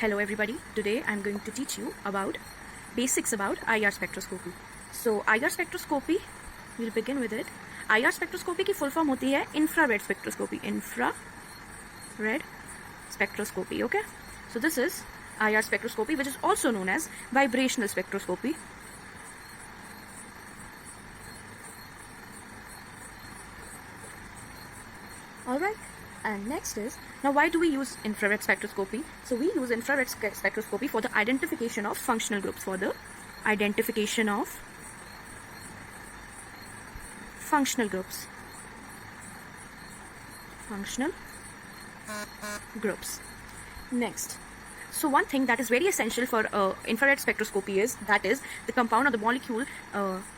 Hello everybody, today I'm going to teach you about basics about IR spectroscopy. So IR spectroscopy, we'll begin with it. IR spectroscopy की full form होती है infrared spectroscopy. Infrared spectroscopy, okay? So this is IR spectroscopy, which is also known as vibrational spectroscopy. Alright, and next is, now why do we use infrared spectroscopy? So we use infrared spectroscopy for the identification of functional groups, functional groups. Next, so one thing that is very essential for infrared spectroscopy is the compound or the molecule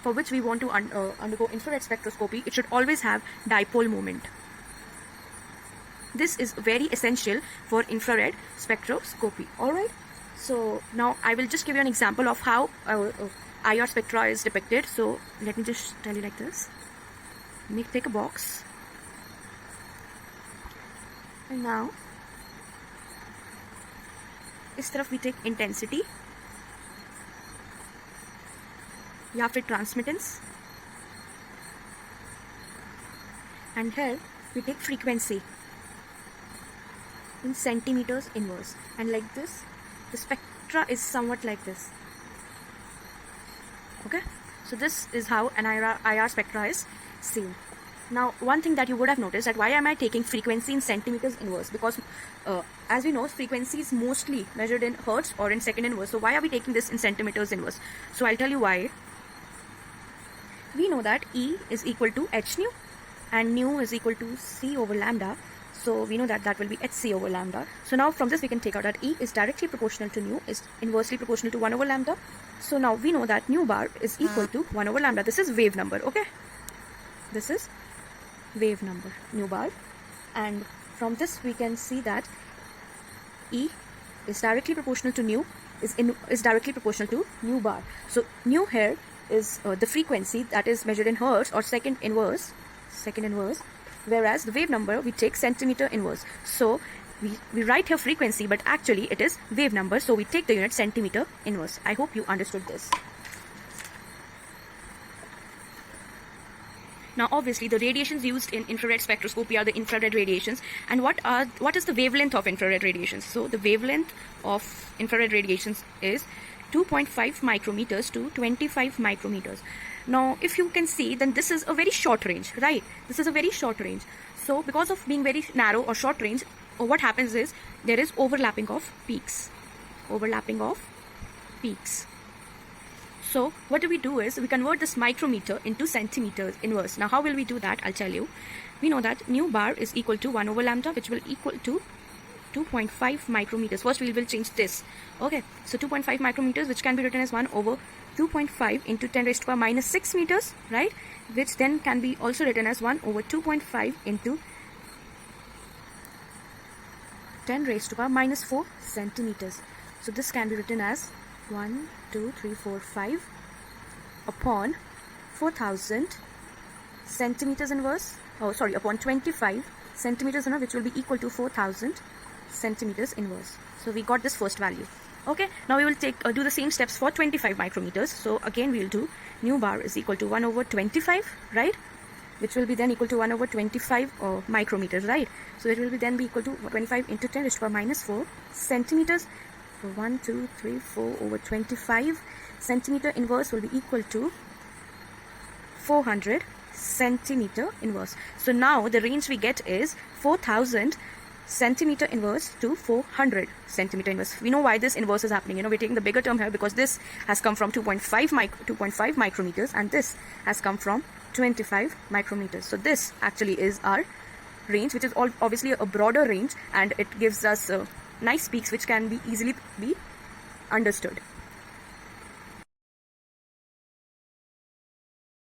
for which we want to undergo infrared spectroscopy. It should always have dipole moment. This is very essential for infrared spectroscopy. Alright, so now I will just give you an example of how IR spectra is depicted. So let me just tell you like this. Take a box, and now इस तरफ we take intensity, या फिर transmittance, and here we take frequency in centimeters inverse, and like this the spectra is somewhat like this. Okay, so this is how an IR spectra is seen. Now one thing that you would have noticed, that why am I taking frequency in centimeters inverse? Because as we know, frequency is mostly measured in hertz or in second inverse. So why are we taking this in centimeters inverse? So I'll tell you why. We know that E is equal to h nu and nu is equal to c over lambda. So we know that will be hc over lambda. So now from this we can take out that E is directly proportional to nu, is inversely proportional to 1 over lambda. So now we know that nu bar is equal to 1 over lambda. This is wave number, okay? This is wave number, nu bar. And from this we can see that E is directly proportional to nu, is directly proportional to nu bar. So nu here is the frequency that is measured in hertz or second inverse, whereas the wave number we take centimeter inverse. So we write here frequency, but actually it is wave number, so we take the unit centimeter inverse. I hope you understood this. Now obviously the radiations used in infrared spectroscopy are the infrared radiations. And what is the wavelength of infrared radiations? So the wavelength of infrared radiations is 2.5 micrometers to 25 micrometers. Now if you can see, then this is a very short range, right? This is a very short range. So because of being very narrow or short range, what happens is there is overlapping of peaks. So what do we do is we convert this micrometer into centimeters inverse. Now how will we do that? I'll tell you. We know that nu bar is equal to 1 over lambda, which will equal to 2.5 micrometers. First we will change this. Okay, so 2.5 micrometers, which can be written as 1 over 2.5 into 10 raised to power minus 6 meters, right? Which then can be also written as 1 over 2.5 into 10 raised to power minus 4 centimeters. So this can be written as 1, 2, 3, 4, 5 upon 4000 centimeters inverse. Upon 25 centimeters inverse, which will be equal to 4000 centimeters inverse. So we got this first value. Okay, now we will do the same steps for 25 micrometers. So again we will do nu bar is equal to 1 over 25, right? Which will be then equal to 1 over 25 micrometers, right? So it will be then be equal to 25 into 10 raised to power minus 4 centimeters. So 1, 2, 3, 4 over 25 centimeter inverse will be equal to 400 centimeter inverse. So now the range we get is 4000 centimeter inverse to 400 centimeter inverse. We know why this inverse is happening. We're taking the bigger term here because this has come from 2.5 micrometers and this has come from 25 micrometers. So this actually is our range, which is obviously a broader range, and it gives us nice peaks which can be easily be understood.